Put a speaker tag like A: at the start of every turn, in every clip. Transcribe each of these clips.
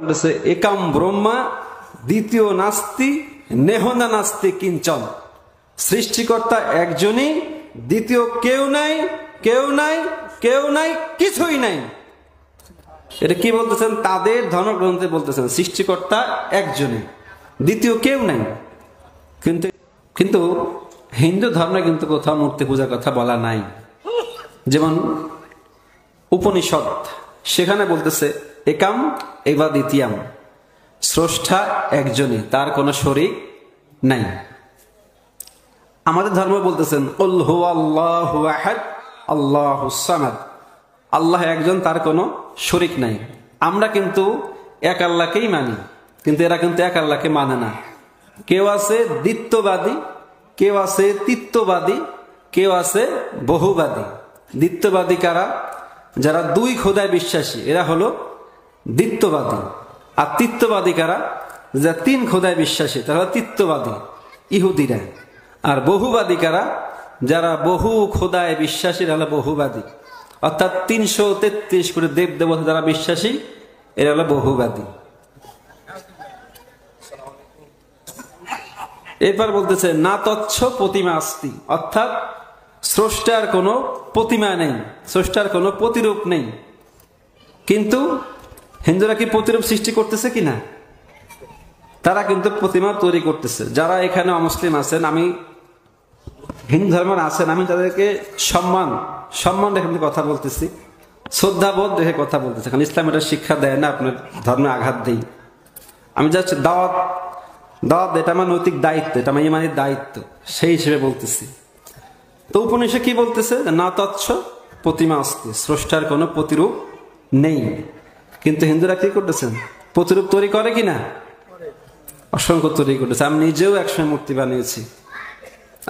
A: বলতেছে একাম ব্রহ্মা দ্বিতীয় নাস্তি নেহনা নাস্তি কিঞ্চন। সৃষ্টিকর্তা একজনই, দ্বিতীয় কেউ নাই, কেউ নাই, কেউ নাই, কিছুই নাই। এটা কি বলতেছেন? তাদের ধর্মগ্রন্থে বলতেছেন সৃষ্টিকর্তা একজনই, দ্বিতীয় কেউ নাই। কিন্তু হিন্দু ধর্মে কিন্তু কোথাও মূর্তি পূজার কথা বলা নাই। যেমন উপনিষদ, সেখানে বলতেছে একাম এবা দ্বিতীয়াম, স্রষ্টা একজনই, তার কোনো শরীক নাই। আমাদের ধর্ম বলতেছেন কুল হুয়াল্লাহু আহাদ আল্লাহুস সামাদ, আল্লাহ একজন, তার কোনো শরীক নাই। আমরা কিন্তু এক আল্লাহকেই মানি, কিন্তু এরা কিন্তু এক আল্লাহকে মানে না। কেউ আছে দ্বিত্ববাদী, কেউ আছে তিত্ববাদী, কেউ আছে বহুবাদী। দ্বিত্ববাদী কারা? যারা দুই খোদায় বিশ্বাসী, এরা হলো দ্বিত্ববাদী। আর তিত্ববাদী কারা? যারা তিন খোদায় বিশ্বাসী, তারা হলো তিত্ববাদী, ইহুদিরা। আর বহুবাদী কারা? যারা বহু খোদায় বিশ্বাসী, এরা হলো বহুবাদী। অর্থাৎ ৩৩৩ করে দেব দেবতা যারা বিশ্বাসী, এরা হলো বহুবাদী। এরপর বলতেছে না তচ্ছ প্রতিমা আস্তি, অর্থাৎ স্রষ্টার কোনো প্রতিমা নেই, স্রষ্টার কোনো প্রতিরূপ নেই। কিন্তু হিন্দুরা কি প্রতিরূপ সৃষ্টি করতেছে কিনা? তারা কিন্তু প্রতিমা তৈরি করতেছে। যারা এখানে অমুসলিম আছেন, আমি হিন্দু ধর্মের আছেন, আমি তাদেরকে সম্মান রেখে কথা বলতেছি, শ্রদ্ধাবোধ রেখে কথা বলতেছি। কারণ ইসলাম এটা শিক্ষা দেয় না আপনার ধর্মে আঘাত দেই। আমি জাস্ট দাওয়াত, এটা আমার নৈতিক দায়িত্ব, এটা আমার ইমানের দায়িত্ব, সেই হিসেবে বলতেছি। তো উপনিষদ কি বলতেছে? না তচ্ছ প্রতিমা আস্তি, স্রষ্টার কোনো প্রতিরূপ নেই। কিন্তু হিন্দুরা কি করতেছেন? প্রতিরূপ তৈরি করে কিনা? অসংখ্য তৈরি করতেছে। আমি নিজেও একসময় মূর্তি বানিয়েছি,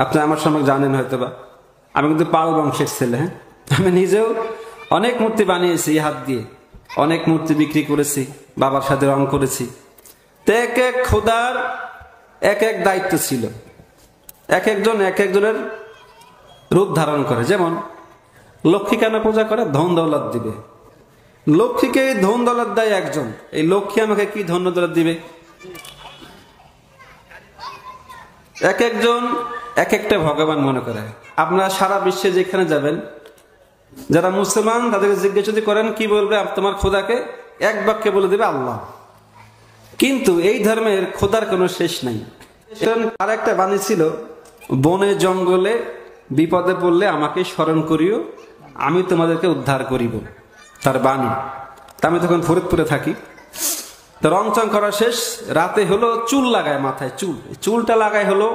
A: আপনি আমার সম্পর্কে জানেন হয়তো বা। আমি কিন্তু পাল বংশের ছেলে। হ্যাঁ, আমি নিজেও অনেক মূর্তি বানিয়েছি হাত দিয়ে, অনেক মূর্তি বিক্রি করেছি, বাবার সাথে রং করেছি। তো এক এক খোদার এক এক দায়িত্ব ছিল, এক একজন এক একজনের রূপ ধারণ করে। যেমন লক্ষ্মী কেন পূজা করে? ধন দৌলত দিবে। লক্ষ্মীকে ধন দৌলত দেয় একজন, এই লক্ষ্মী আমাকে কি ধন দৌলত দিবে? এক একজন এক একটা ভগবান মনে করে। আপনারা সারা বিশ্বে যেখানে যাবেন, যারা মুসলমান তাদেরকে জিজ্ঞেস যদি করেন কি বলবে তোমার খোদাকে, এক বাক্যে বলে দেবে আল্লাহ। কিন্তু এই ধর্মের খোদার কোনো শেষ নাই। আর একটা বাণী ছিল, বনে জঙ্গলে বিপদে পড়লে আমাকে স্মরণ করিও, আমি তোমাদেরকে উদ্ধার করিব, তার বাণী। তা আমি তখন ফরিদপুরে থাকি। তো রং চং করা শেষ, রাতে হলো চুল লাগায় মাথায়, চুলটা লাগায় হলো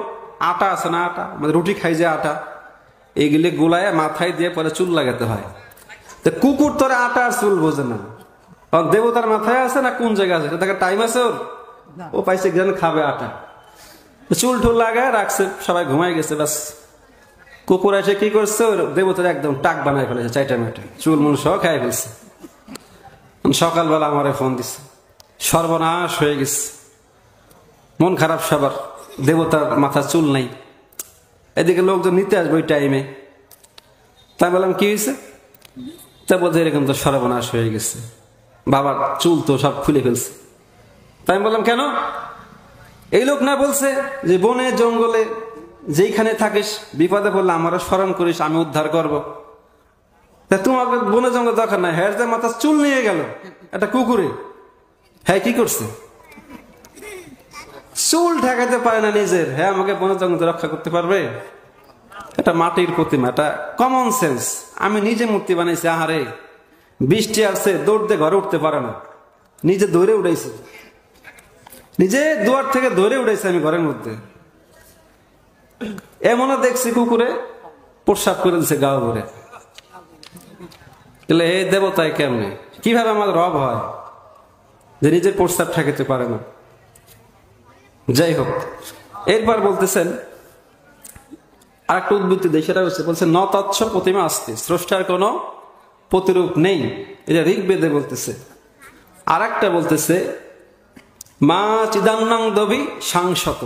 A: আটা আছে না, আটা আমাদের রুটি খাই যে আটা, এইগুলি গোলায় মাথায় দিয়ে পরে চুল লাগাতে হয়। তো কুকুর তোরা আটা আর চুল বোঝে না, দেবতার মাথায় আছে না কোন জায়গায় আছে, তাকে টাইম আছে ওর, ও পাইছে জ্ঞান খাবে আটা, চুল টুল লাগায় রাখছে, সবাই ঘুমাই গেছে। ব্যাস কুকুর এসে কি করছে, ওর দেবতার একদম টাক বানায় ফেলেছে, চাইটা মেটে চুল মুল সহ খাই ফেলছে। সকালবেলা আমারে ফোন দিচ্ছে, সর্বনাশ হয়ে গেছে, মন খারাপ সবার, দেবতার মাথা চুল নাই, এদিকে লোকজন নিতে আসবে ওই টাইমে। তাই বললাম কি হয়েছে? তা বলছে এরকম তো সর্বনাশ হয়ে গেছে, বাবার চুল তো সব খুলে ফেলছে। তাই আমি বললাম কেন? এই লোক না বলছে যে বনে জঙ্গলে যেইখানে থাকিস বিপদে পড়লে আমারও স্মরণ করিস, আমি উদ্ধার করবো। তা তোমাকে বনে জঙ্গল দরকার নাই, হ্যাঁ যে মাথা চুল নিয়ে গেল একটা কুকুরে, হ্যাঁ কি করছে? চুল ঠেকাতে পারে না নিজের, হ্যাঁ আমাকে বনে জঙ্গল রক্ষা করতে পারবে? এটা মাটির প্রতিমা, এটা কমন সেন্স। আমি নিজে মূর্তি বানাইছি, আহারে বৃষ্টি আসছে দৌড় দিয়ে ঘরে উঠতে পারে না, নিজে দৌড়ে উঠাইছি, নিজে দুয়ার থেকে দৌড়ে উঠাইছি আমি ঘরের মধ্যে। এমনও দেখছি কুকুরে প্রস্রাব করে দিচ্ছে গাও ভরে। এই দেবতায় কেমনে, কিভাবে আমার রব হয় যে নিজের প্রস্রাব ঠেকাতে পারে না? যাই হোক, এরপর বলতেছেন আর একটা উদ্বৃত্তি দেয়, সেটা হচ্ছে বলছে ন তচ্ছ প্রতিমা আস্তি, স্রষ্টার কোনো প্রতিরূপ নেই, এটা ঋগ্বেদে বলতেছে। আর একটা বলতেছে মা চিদান্নাং দবি সাংসত,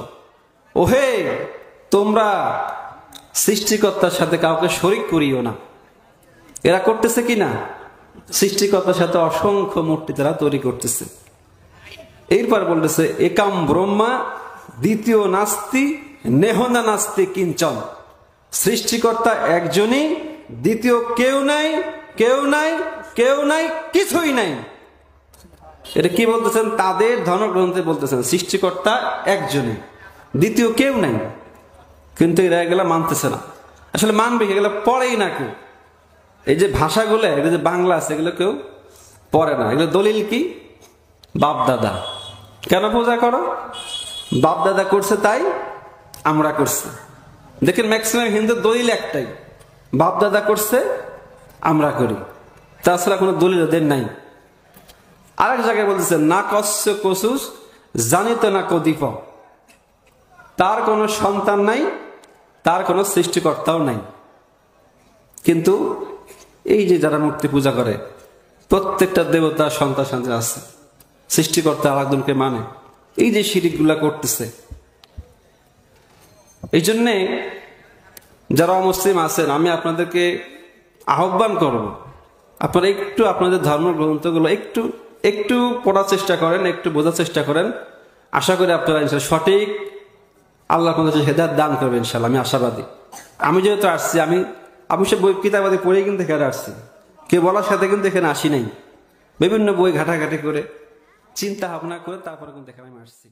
A: ওহে তোমরা সৃষ্টিকর্তার সাথে কাউকে শরীক করিও না। এরা করতেছে কিনা? সৃষ্টিকর্তার সাথে অসংখ্য মূর্তি তারা তৈরি করতেছে। এরপর বলতেছে একাম ব্রহ্মা দ্বিতীয় নাস্তি নেহনা নাস্তি কিঞ্চন, সৃষ্টিকর্তা একজনই, দ্বিতীয় কেউ নাই, কেউ নাই, কেউ নাই, কিছুই নাই। এটা কি বলতেছেন? তাদের ধর্মগ্রন্থে বলতেছেন সৃষ্টিকর্তা একজনই, দ্বিতীয় কেউ নাই। কিন্তু এরা এগুলা মানতেছে না। আসলে মানবে, এগুলো পড়েই না কেউ। এই যে ভাষাগুলো, এগুলো যে বাংলা আছে, এগুলো কেউ পড়ে না। এগুলো দলিল কি? বাপ দাদা। কেন পূজা করো? বাপ দাদা করছে তাই আমরা করছি। দেখেন ম্যাক্সিমাম হিন্দু দলিল একটাই, বাপ দাদা করছে আমরা করি, তাছাড়া কোনো দলিল ওদের নাই। আরেক জায়গায় বলতেছে না কস্য কসুস জানিত না কদীপ, তার কোনো সন্তান নাই, তার কোনো সৃষ্টিকর্তাও নাই। কিন্তু এই যে যারা মূর্তি পূজা করে, প্রত্যেকটা দেবতার সন্তান সন্তান আছে, সৃষ্টিকর্তা আরেকজনকে মানে। এই যে শিরিকগুলা করতেছে, এই জন্যে যারা অমুসলিম আছেন, আমি আপনাদেরকে আহ্বান করব, আপনারা একটু আপনাদের ধর্মগ্রন্থগুলো একটু একটু পড়ার চেষ্টা করেন, একটু বোঝার চেষ্টা করেন। আশা করি আপনারা সঠিক আল্লাহ আপনাদের হেদায়েত দান করবেন ইনশাআল্লাহ, আমি আশাবাদী। আমি যেহেতু আসছি, আমি অবশ্যই বই কিতাবাদি পড়ে কিন্তু এখানে আসছি, কেউ বলার সাথে কিন্তু এখানে আসি নাই। বিভিন্ন বই ঘাটাঘাটি করে চিন্তা ভাবনা করে তারপরে কিন্তু এখানে আমি আসছি।